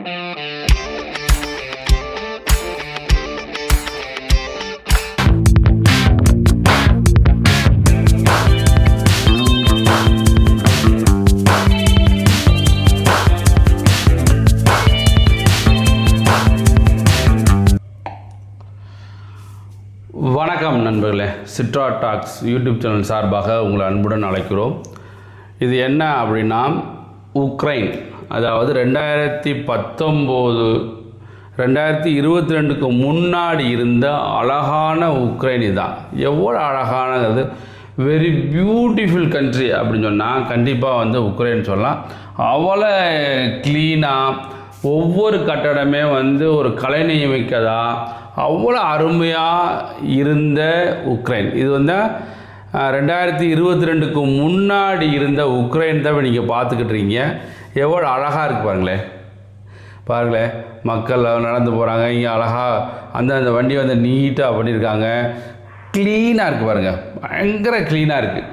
வணக்கம் நண்பர்களே, சிட்ரா tax YouTube channel சார்பாக உங்களை அன்புடன் அழைக்கிறோம். இது என்ன அப்படின்னா, உக்ரைன், அதாவது 2022க்கு முன்னாடி இருந்த அழகான உக்ரைன். தான் எவ்வளோ அழகானது, வெரி பியூட்டிஃபுல் கண்ட்ரி அப்படின்னு சொன்னால் கண்டிப்பாக உக்ரைன் சொல்லலாம். அவ்வளோ க்ளீனாக, ஒவ்வொரு கட்டடமே ஒரு கலைநயமிக்கதா, அவ்வளோ அருமையாக இருந்த உக்ரைன். இது 2022க்கு முன்னாடி இருந்த உக்ரைன் தான் நீங்கள் பார்த்துக்கிட்டுருக்கீங்க. எவ்வளோ அழகாக இருக்குது பாருங்களேன். மக்கள் நடந்து போகிறாங்க, இங்கே அழகாக அந்த வண்டி நீட்டாக பண்ணியிருக்காங்க. க்ளீனாக இருக்குது பாருங்கள், பயங்கர க்ளீனாக இருக்குது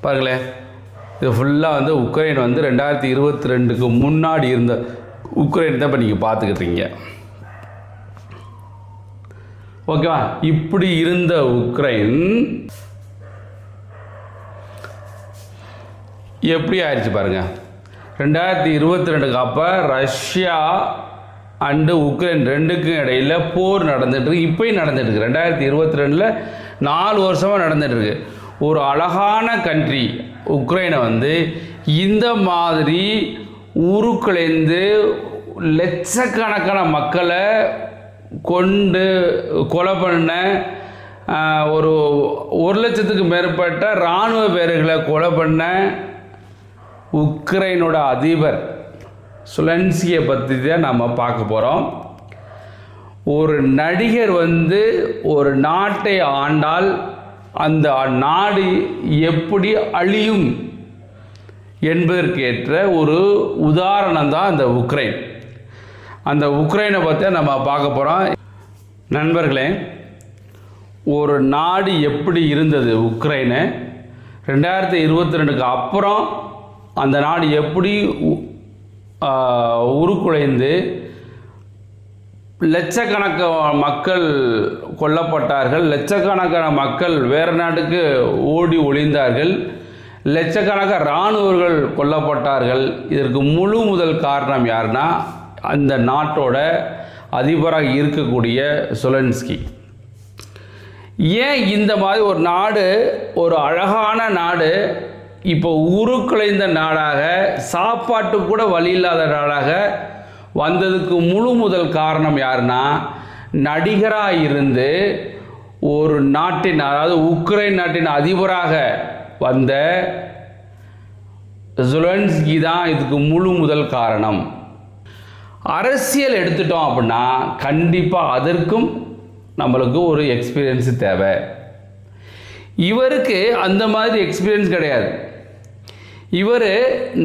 பாருங்களேன். இது ஃபுல்லாக உக்ரைன் 2022க்கு முன்னாடி இருந்த உக்ரைன் தான் இப்போ நீங்கள் பார்த்துக்கிட்டீங்க. ஓகேவா? இப்படி இருந்த உக்ரைன் எப்படி ஆயிடுச்சு பாருங்கள். 2022க்கு அப்போ ரஷ்யா அண்டு உக்ரைன் ரெண்டுக்கும் இடையில் போர் நடந்துகிட்ருக்கு. இப்போயும் நடந்துகிட்ருக்கு. 2022 4 வருஷமாக நடந்துகிட்ருக்கு. ஒரு அழகான கண்ட்ரி உக்ரைனை இந்த மாதிரி உருக்குலைந்து லட்சக்கணக்கான மக்களை கொண்டு கொலை பண்ண, ஒரு 1,00,000க்கு மேற்பட்ட இராணுவ வீரர்களை கொலை பண்ண உக்ரைனோட அதிபர் சுலன்ஸ்கியை பற்றி தான் நம்ம பார்க்க போகிறோம். ஒரு நடிகர் ஒரு நாட்டை ஆண்டால் அந்த நாடு எப்படி அழியும் என்பதற்கேற்ற ஒரு உதாரணம் தான் அந்த உக்ரைன். அந்த உக்ரைனை பற்றி நம்ம பார்க்க போகிறோம். நண்பர்களே, ஒரு நாடு எப்படி இருந்தது உக்ரைனு, 2022க்கு அப்புறம் அந்த நாடு எப்படி உருக்குலைந்து லட்சக்கணக்கான மக்கள் கொல்லப்பட்டார்கள், லட்சக்கணக்கான மக்கள் வேறு நாட்டுக்கு ஓடி ஒளிந்தார்கள், லட்சக்கணக்கான இராணுவர்கள் கொல்லப்பட்டார்கள். இதற்கு முழு முதல் காரணம் யாருன்னா, அந்த நாட்டோட அதிபராக இருக்கக்கூடிய சுலன்ஸ்கி. ஏன் இந்த மாதிரி ஒரு நாடு, ஒரு அழகான நாடு, இப்போ உருக்குலைந்த நாடாக, சாப்பாட்டு கூட வழி இல்லாத நாடாக வந்ததுக்கு முழு முதல் காரணம் யாருன்னா, நடிகராக இருந்து ஒரு நாட்டின், அதாவது உக்ரைன் நாட்டின் அதிபராக வந்த சுலன்ஸ்கி தான் இதுக்கு முழு முதல் காரணம். அரசியல் எடுத்துட்டோம் அப்படின்னா கண்டிப்பாக அதற்கும் நம்மளுக்கு ஒரு எக்ஸ்பீரியன்ஸு தேவை. இவருக்கு அந்த மாதிரி எக்ஸ்பீரியன்ஸ் கிடையாது. இவர்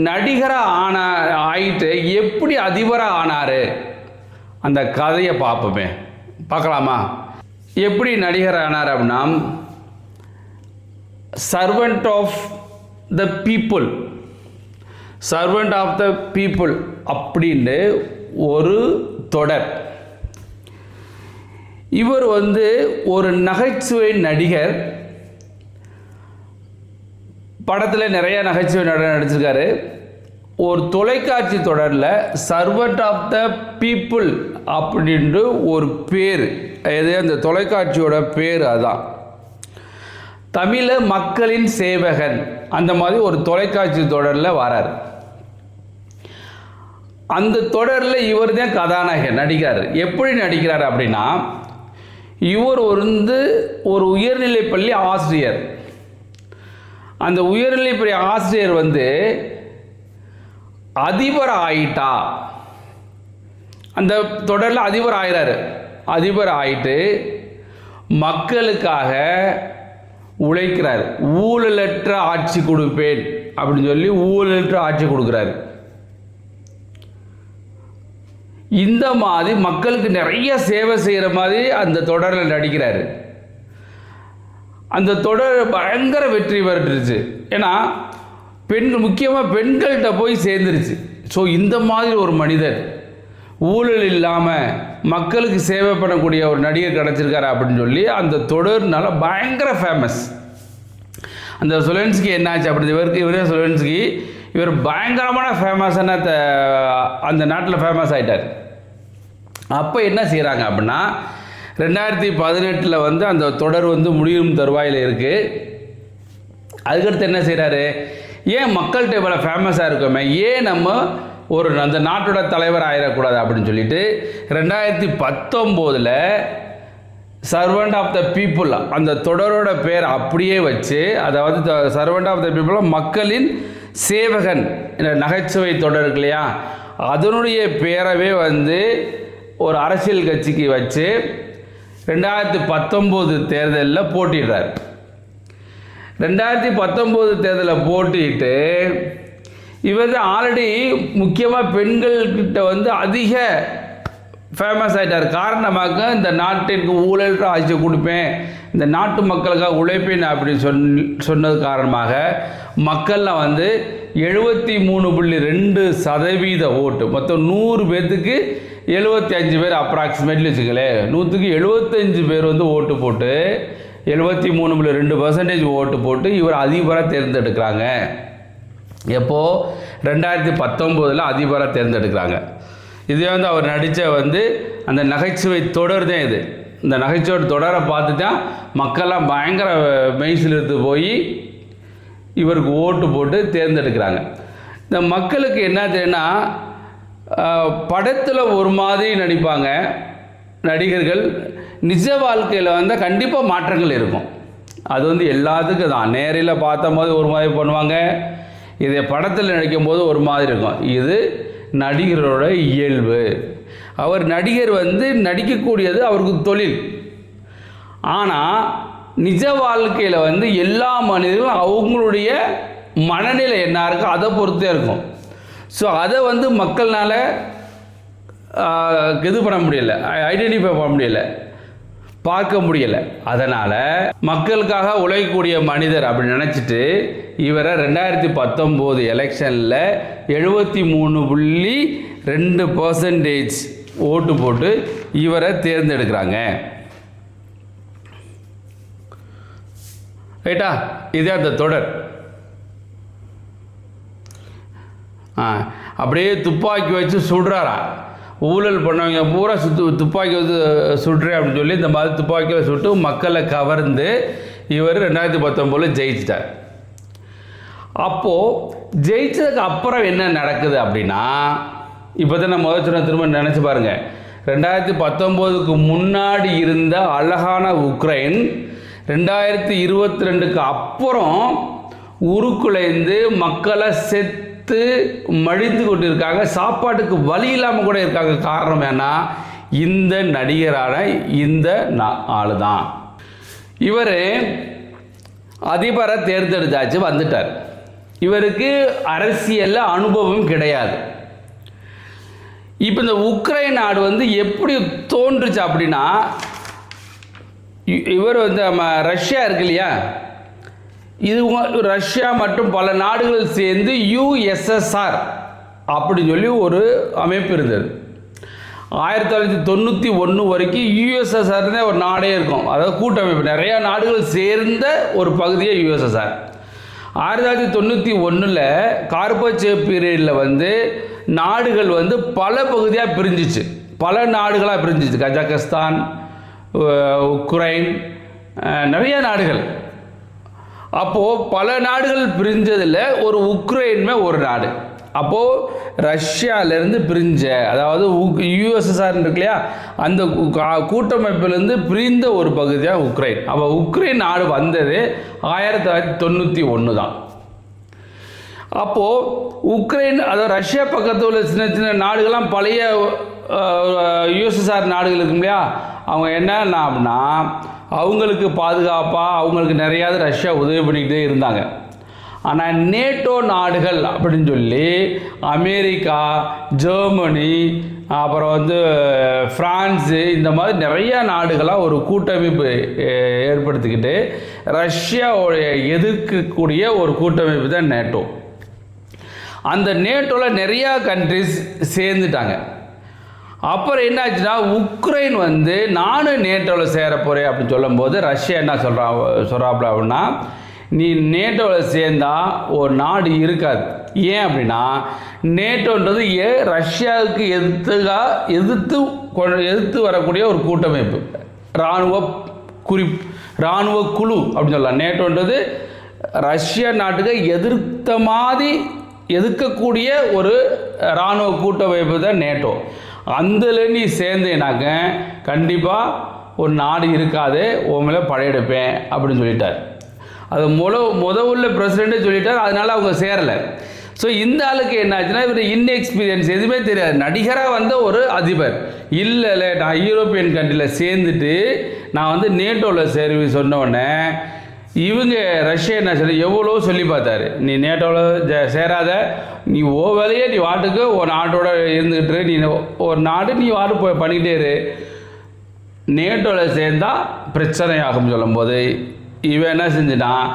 நடிகராக ஆகிட்டு எப்படி அதிபராக ஆனார், அந்த கதையை பார்க்கலாமா? எப்படி நடிகர் ஆனார் அப்படின்னா, servant of the people, servant of the people அப்படின்னு ஒரு தொடர். இவர் ஒரு நகைச்சுவை நடிகர். படத்தில் நிறைய நகைச்சுவை நடிச்சிருக்காரு. ஒரு தொலைக்காட்சி தொடரில் சர்வெண்ட் ஆஃப் த பீப்புள் அப்படின்ட்டு ஒரு பேர், அந்த தொலைக்காட்சியோட பேர் அதான். தமிழில் மக்களின் சேவகன், அந்த மாதிரி ஒரு தொலைக்காட்சி தொடரில் வரார். அந்த தொடரில் இவர் தான் கதாநாயகன், நடிக்கிறார். எப்படி நடிக்கிறார் அப்படின்னா, இவர் ஒரு உயர்நிலைப்பள்ளி ஆசிரியர். அந்த உயர்நிலைப்பள்ளி ஆசிரியர் அதிபர் ஆயிட்டா, அந்த தொடரில் அதிபர் ஆகிறாரு. அதிபர் ஆயிட்டு மக்களுக்காக உழைக்கிறார். ஊழலற்ற ஆட்சி கொடுப்பேன் அப்படின்னு சொல்லி ஊழலற்ற ஆட்சி கொடுக்குறாரு. இந்த மாதிரி மக்களுக்கு நிறைய சேவை செய்கிற மாதிரி அந்த தொடரில் நடிக்கிறாரு. அந்த தொடர் பயங்கர வெற்றி பெற்றுச்சு. ஏன்னா பெண்கள், முக்கியமாக பெண்கள்கிட்ட போய் சேர்ந்துருச்சு. ஸோ இந்த மாதிரி ஒரு மனிதர் ஊழல் இல்லாமல் மக்களுக்கு சேவை பண்ணக்கூடிய ஒரு நடிகர் கிடச்சிருக்காரு அப்படின்னு சொல்லி அந்த தொடர்னால பயங்கர ஃபேமஸ். அந்த சொலன்ஸ்கி என்னாச்சு அப்படி இவரே சொலன்ஸ்கி இவர் பயங்கரமான ஃபேமஸான அந்த நாட்டில் ஃபேமஸ் ஆகிட்டார். அப்போ என்ன செய்கிறாங்க அப்படின்னா 2018 வந்து அந்த தொடர் வந்து முடியும் தருவாயில் இருக்குது. அதுக்கடுத்து என்ன செய்கிறாரு, ஏன் மக்கள்கிட்ட இவ்வளோ ஃபேமஸாக இருக்கோமே, ஏன் நம்ம ஒரு அந்த நாட்டோட தலைவர் ஆயிடக்கூடாது அப்படின்னு சொல்லிட்டு 2019 சர்வெண்ட் ஆஃப் த பீப்புள் அந்த தொடரோட பேர் அப்படியே வச்சு, அதாவது சர்வெண்ட் ஆஃப் த பீப்புள் மக்களின் சேவகன் நகைச்சுவை தொடர் இருக்கு இல்லையா, அதனுடைய பேரவே வந்து ஒரு அரசியல் கட்சிக்கு வச்சு 2019 தேர்தலில் போட்டிடுறார். 2019 தேர்தலில் போட்டிட்டு இவர் ஆல்ரெடி முக்கியமாக பெண்கள்கிட்ட வந்து அதிக ஃபேமஸ் ஆகிட்டார். காரணமாக இந்த நாட்டிற்கு ஊழல் ஆட்சி கொடுப்பேன், இந்த நாட்டு மக்களுக்காக உழைப்பேன் அப்படின்னு சொன்னது காரணமாக மக்களில் வந்து 73.2% ஓட்டு, மொத்தம் 100 பேர்த்துக்கு 75 பேர் அப்ராக்சிமேட்லி வச்சுக்கலேன், 100க்கு 75 பேர் வந்து ஓட்டு போட்டு 73.2% ஓட்டு போட்டு இவர் அதிபராக தேர்ந்தெடுக்கிறாங்க. எப்போது 2019 அதிபராக தேர்ந்தெடுக்கிறாங்க. இதே வந்து அவர் நடித்த வந்து அந்த நகைச்சுவை தொடர் தான் இது. இந்த நகைச்சுவை தொடரை பார்த்து தான் மக்கள்லாம் பயங்கர மெய்சில் எடுத்து போய் இவருக்கு ஓட்டு போட்டு தேர்ந்தெடுக்கிறாங்க. இந்த மக்களுக்கு என்ன தெரியுன்னா, படத்தில் ஒரு மாதிரி நடிப்பாங்க நடிகர்கள், நிஜ வாழ்க்கையில் வந்து கண்டிப்பாக மாற்றங்கள் இருக்கும். அது வந்து எல்லாத்துக்கும் தான். நேரில் பார்த்த போது ஒரு மாதிரி பண்ணுவாங்க, இதை படத்தில் நடிக்கும் போது ஒரு மாதிரி இருக்கும். இது நடிகரோட இயல்பு. அவர் நடிகர் வந்து நடிக்கக்கூடியது அவருக்கு தொழில். ஆனால் நிஜ வாழ்க்கையில் வந்து எல்லா மனிதர்களும் அவங்களுடைய மனநிலை என்ன இருக்கோ அதை பொறுத்தே இருக்கும். ஸோ அதை வந்து மக்கள்னால் இது பண்ண முடியலை, ஐடென்டிஃபை பண்ண முடியலை, பார்க்க முடியலை. அதனால் மக்களுக்காக உழைக்கக்கூடிய மனிதர் அப்படின்னு நினச்சிட்டு இவரை 2019 எலெக்ஷனில் 73.2% ஓட்டு போட்டு இவரை தேர்ந்தெடுக்கிறாங்க. ரைட்டா? இதே அந்த தொடர். அப்படியே துப்பாக்கி வச்சு சுடுறாரா, ஊழல் பண்ணவங்க பூரா துப்பாக்கி வந்து சுடுறேன் அப்படின்னு சொல்லி இந்த மாதிரி துப்பாக்கியில் சுட்டு மக்களை கவர்ந்து இவர் 2019 ஜெயிச்சிட்டார். அப்போது ஜெயிச்சதுக்கு அப்புறம் என்ன நடக்குது அப்படின்னா, இப்போ தான் நான் முதல் சொன்ன திரும்ப நினச்சி பாருங்கள், 2019க்கு முன்னாடி இருந்த அழகான உக்ரைன் 2022க்கு அப்புறம் உருக்குலைந்து மக்களை செத்து மடித்து கொண்டு இருக்காங்க, சாப்பாட்டுக்கு வழி இல்லாமல் கூட இருக்காங்க. காரணம் என்ன? இந்த நடிகரான இந்த ஆளு தான். இவர் அதிபரை தேர்ந்தெடுத்தாச்சு, வந்துட்டார். இவருக்கு அரசியலில் அனுபவம் கிடையாது. இப்போ இந்த உக்ரைன் நாடு வந்து எப்படி தோன்றுச்சு அப்படின்னா, இவர் வந்து நம்ம ரஷ்யா இருக்கு இல்லையா, இது ரஷ்யா மற்றும் பல நாடுகள் சேர்ந்து USSR அப்படின்னு சொல்லி ஒரு அமைப்பு இருந்தது. 1991 வரைக்கும் USSR ஒரு நாடே இருக்கும், அதாவது கூட்டமைப்பு, நிறையா நாடுகள் சேர்ந்த ஒரு பகுதியே USSR. 1991 கார்பச்சேவ் பீரியடில் வந்து நாடுகள் வந்து பல பகுதியாக பிரிஞ்சிச்சு, பல நாடுகளாக பிரிஞ்சிச்சு. கஜகஸ்தான், உக்ரைன், நிறைய நாடுகள். அப்போது பல நாடுகள் பிரிஞ்சதில் ஒரு உக்ரைன்மே ஒரு நாடு. அப்போது ரஷ்யாவிலேருந்து பிரிஞ்ச, அதாவது USSR இருக்கு இல்லையா, அந்த கூட்டமைப்பிலேருந்து பிரிந்த ஒரு பகுதியாக உக்ரைன். அப்போ உக்ரைன் நாடு வந்தது 1991 தான். அப்போது உக்ரைன், அதாவது ரஷ்யா பக்கத்தில் உள்ள சின்ன சின்ன நாடுகள்லாம் பழைய USSR நாடுகள் இருக்கும் இல்லையா, அவங்க என்னன்னா அப்படின்னா அவங்களுக்கு பாதுகாப்பாக அவங்களுக்கு நிறையாவது ரஷ்யா உதவி பண்ணிக்கிட்டே இருந்தாங்க. ஆனால் நேட்டோ நாடுகள் அப்படின்னு சொல்லி அமெரிக்கா, ஜெர்மனி, அப்புறம் வந்து ஃப்ரான்ஸு, இந்த மாதிரி நிறையா நாடுகளாக ஒரு கூட்டமைப்பு ஏற்படுத்திக்கிட்டு ரஷ்யாவுடைய எதிர்க்கக்கூடிய ஒரு கூட்டமைப்பு தான் நேட்டோ. அந்த நேட்டோவில் நிறையா கண்ட்ரிஸ் சேர்ந்துட்டாங்க. அப்புறம் என்னாச்சுன்னா உக்ரைன் வந்து நானும் நேட்டோவில் சேர போகிறேன் அப்படின்னு சொல்லும்போது ரஷ்யா என்ன சொல்கிறாப்புல அப்படின்னா, நீ நேட்டோவில் சேர்ந்தா ஒரு நாடு இருக்காது. ஏன் அப்படின்னா நேட்டோன்றது ரஷ்யாவுக்கு எதிர்த்து வரக்கூடிய ஒரு கூட்டமைப்பு, இராணுவ குழு அப்படின்னு சொல்லலாம். நேட்டோன்றது ரஷ்யா நாட்டுக்கு எதிர்க்கக்கூடிய ஒரு இராணுவ கூட்டமைப்பு தான் நேட்டோ. அதில் நீ சேர்ந்தேனாக்க கண்டிப்பாக ஒரு நாடு இருக்காது, உன் மேலே படையெடுப்பேன் அப்படின்னு சொல்லிட்டார். அது உள்ள பிரசிடெண்ட்டே சொல்லிட்டார். அதனால் அவங்க சேரலை. ஸோ இந்த ஆளுக்கு என்னாச்சுன்னா இவர் இன்எக்ஸ்பீரியன்ஸ், எதுவுமே தெரியாது. நடிகராக வந்த ஒரு அதிபர் இல்லை நான் யூரோப்பியன் கண்ட்ரியில் சேர்ந்துட்டு நான் வந்து நேட்டோவில் சேருவி சொன்னோடனே இவங்க ரஷ்யா என்ன சொல்லி எவ்வளோ சொல்லி பார்த்தாரு, நீ நேட்டோவில் சேராத, நீ வேலையே நீ வாட்டுக்கு ஒரு நாட்டோட இருந்துக்கிட்டு நீ ஒரு நாடு நீ வாட்டு போய் பண்ணிக்கிட்டே இரு, நேட்டோவில் சேர்ந்தால் பிரச்சனை ஆகும்னு சொல்லும்போது இவன் என்ன செஞ்சுட்டான்,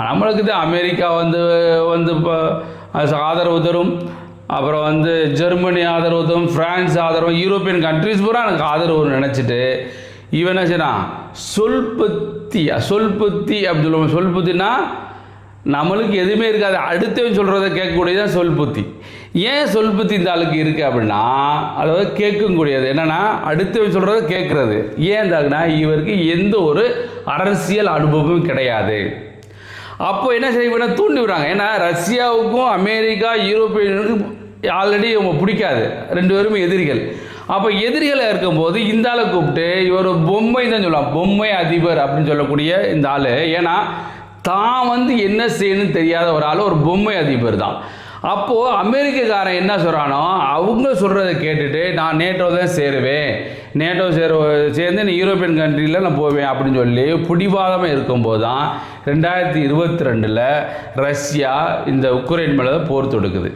நம்மளுக்கு தான் அமெரிக்கா வந்து இப்போ ஆதரவு தரும், அப்புறம் வந்து ஜெர்மனி ஆதரவு தரும், ஃப்ரான்ஸ் ஆதரவு, யூரோப்பியன் கண்ட்ரிஸ் பூரா எனக்கு ஆதரவு நினச்சிட்டு இவன் என்ன செய்யறான், சொல்பத்தி அப்படி சொல்லுவோம். சொல்புத்தினா நம்மளுக்கு எதுவுமே இருக்காது, அடுத்தவன் சொல்கிறத கேட்கக்கூடியதான் சொல்புத்தி. ஏன் சொல்புத்தி இந்த ஆளுக்கு இருக்குது அப்படின்னா, அதாவது கேட்கக்கூடியது என்னென்னா அடுத்தவன் சொல்கிறத கேட்குறது. ஏன் இருந்தாங்கன்னா இவருக்கு எந்த ஒரு அரசியல் அனுபவமும் கிடையாது. அப்போ என்ன செய்ய தூண்டி விடுறாங்க. ஏன்னா ரஷ்யாவுக்கும் அமெரிக்கா யூரோப்பியனுக்கும் ஆல்ரெடி இவங்க பிடிக்காது, ரெண்டு பேருமே எதிரிகள். அப்போ எதிரிகளை இருக்கும்போது இந்த ஆளை கூப்பிட்டு இவர் பொம்மை தான் சொல்லலாம், பொம்மை அதிபர் அப்படின்னு சொல்லக்கூடிய இந்த ஆள். ஏன்னா தான் வந்து என்ன செய்யணும்னு தெரியாத ஒரு ஆள், ஒரு பொம்மை அதிபர் தான். அப்போது அமெரிக்கக்காரன் என்ன சொல்கிறானோ அவங்க சொல்கிறத கேட்டுட்டு நான் நேட்டோ தான் சேருவேன், நேட்டோ சேர்ந்து நான் யூரோப்பியன் கண்ட்ரியில் நான் போவேன் அப்படின்னு சொல்லி பிடிவாதமாக இருக்கும்போது தான் 2022 ரஷ்யா இந்த உக்ரைன் மேலே போர் தொடுக்குது.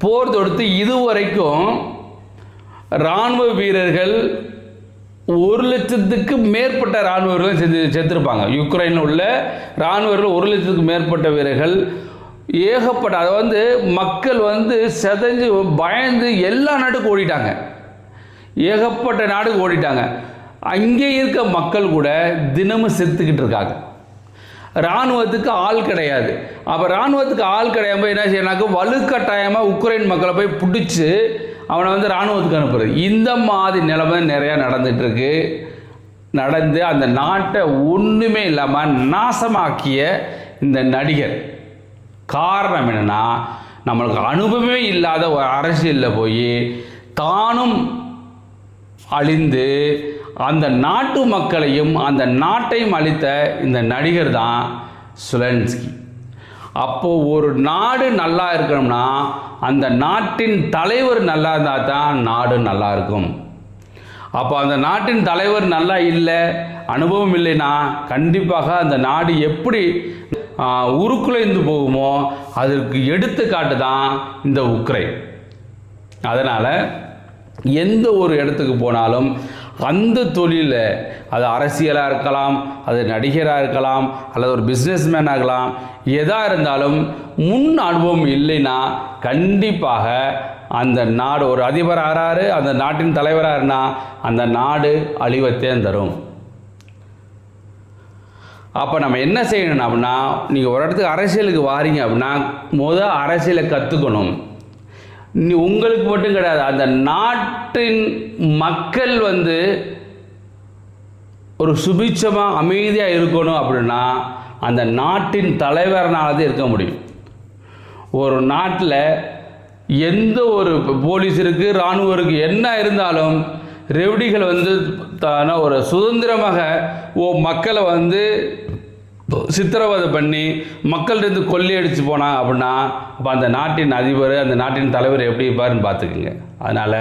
போர் தொடுத்து இதுவரைக்கும் இராணுவ வீரர்கள் 1,00,000க்கு மேற்பட்ட இராணுவ வீரர்கள் செத்துருப்பாங்க. யுக்ரைனில் உள்ள இராணுவர்கள் 1,00,000க்கு மேற்பட்ட வீரர்கள் ஏகப்பட்ட, அதை வந்து மக்கள் வந்து செதஞ்சு பயந்து எல்லா நாட்டுக்கும் ஓடிட்டாங்க, ஏகப்பட்ட நாடுக்கு ஓடிட்டாங்க. அங்கே இருக்க மக்கள் கூட தினமும் செத்துக்கிட்டு இருக்காங்க. இராணுவத்துக்கு ஆள் கிடையாது. அப்போ இராணுவத்துக்கு ஆள் கிடையாமல் என்ன செய்யறாங்க, வலுக்கட்டாயமாக உக்ரைன் மக்களை போய் பிடிச்சி அவனை வந்து இராணுவத்துக்கு அனுப்புறது. இந்த மாதிரி நிலைமை நிறையா நடந்துகிட்ருக்கு. நடந்து அந்த நாட்டை ஒன்றுமே இல்லாமல் நாசமாக்கிய இந்த நடிகர். காரணம் என்னென்னா நம்மளுக்கு அனுபவமே இல்லாத ஒரு அரசியலில் போய் தானும் அழிந்து அந்த நாட்டு மக்களையும் அந்த நாட்டையும் அழித்த இந்த நடிகர் தான் சுலன்ஸ்கி. அப்போது ஒரு நாடு நல்லா இருக்கணும்னா அந்த நாட்டின் தலைவர் நல்லா இருந்தால் தான் நாடு நல்லா இருக்கும். அப்போ அந்த நாட்டின் தலைவர் நல்லா இல்லை, அனுபவம் இல்லைன்னா கண்டிப்பாக அந்த நாடு எப்படி உருக்குலைந்து போகுமோ அதற்கு எடுத்துக்காட்டு தான் இந்த உக்ரைன். அதனால் எந்த ஒரு இடத்துக்கு போனாலும் அந்த தொழிலில், அது அரசியலாக இருக்கலாம், அது நடிகராக இருக்கலாம், அல்லது ஒரு பிஸ்னஸ்மேன் ஆகலாம், எதாக இருந்தாலும் முன் அனுபவம் இல்லைன்னா கண்டிப்பாக அந்த நாடு, ஒரு அதிபர் ஆகிறாரு, அந்த நாட்டின் தலைவராக இருந்தால் அந்த நாடு அழிவத்தையும் தரும். அப்போ நம்ம என்ன செய்யணும் அப்படின்னா, நீங்கள் ஒரு இடத்துக்கு அரசியலுக்கு வாரீங்க அப்படின்னா அரசியலை கற்றுக்கணும். உங்களுக்கு மட்டும் கிடையாது, அந்த நாட்டின் மக்கள் வந்து ஒரு சுபிட்சமாக அமைதியாக இருக்கணும் அப்படின்னா அந்த நாட்டின் தலைவர்னால்தான் இருக்க முடியும். ஒரு நாட்டில் எந்த ஒரு போலீஸ் இருக்குது, இராணுவம் இருக்குது, என்ன இருந்தாலும் ரெவடிகள் வந்து ஒரு சுதந்திரமாக மக்களை வந்து சித்திரவதை பண்ணி மக்கள்கிட்ட கொள்ளையடிச்சு போனான் அப்படின்னா அப்போ அந்த நாட்டின் அதிபர், அந்த நாட்டின் தலைவர் எப்படி இருப்பாருன்னு பார்த்துக்குங்க. அதனால்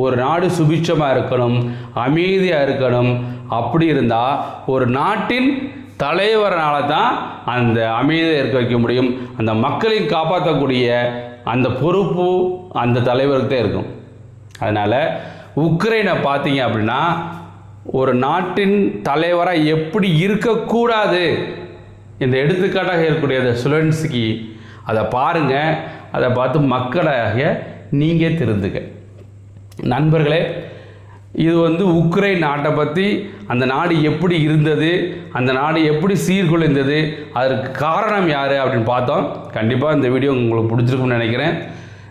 ஒரு நாடு சுபிட்சமாக இருக்கணும், அமைதியாக இருக்கணும். அப்படி இருந்தால் ஒரு நாட்டின் தலைவரனால தான் அந்த அமைதியை இருக்க வைக்க முடியும். அந்த மக்களையும் காப்பாற்றக்கூடிய அந்த பொறுப்பு அந்த தலைவருக்கு தான் இருக்கும். அதனால் உக்ரைனை பார்த்தீங்க அப்படின்னா ஒரு நாட்டின் தலைவராக எப்படி இருக்கக்கூடாது இந்த எடுத்துக்காட்டாக இருக்கக்கூடிய சுலன்ஸ்கி அதை பாருங்கள். அதை பார்த்து மக்களாக நீங்கள் திருந்துங்க. நண்பர்களே, இது உக்ரைன் நாட்டை பற்றி, அந்த நாடு எப்படி இருந்தது, அந்த நாடு எப்படி சீர்குலைந்தது, அதற்கு காரணம் யார் அப்படின்னு பார்த்தோம். கண்டிப்பாக இந்த வீடியோ உங்களுக்கு பிடிச்சிருக்குன்னு நினைக்கிறேன்.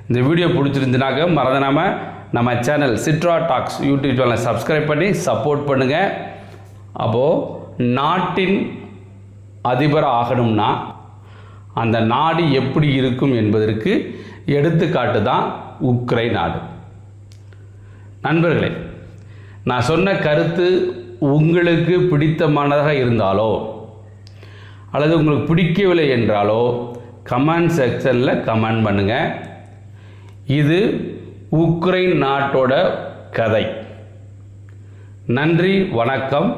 இந்த வீடியோ பிடிச்சிருந்துனாக்க மறந்துடாமல் நம்ம சேனல் சிட்ரா டாக்ஸ் யூடியூப் சேனலை சப்ஸ்கிரைப் பண்ணி சப்போர்ட் பண்ணுங்கள். அப்போது நாட்டின் அதிபர் ஆகணும்னா அந்த நாடு எப்படி இருக்கும் என்பதற்கு எடுத்துக்காட்டு தான் உக்ரைன் நாடு. நண்பர்களே, நான் சொன்ன கருத்து உங்களுக்கு பிடித்தமானதாக இருந்தாலோ அல்லது உங்களுக்கு பிடிக்கவில்லை என்றாலோ கமெண்ட் செக்ஷனில் கமெண்ட் பண்ணுங்கள். இது உக்ரைன் நாட்டோட கதை. நன்றி, வணக்கம்.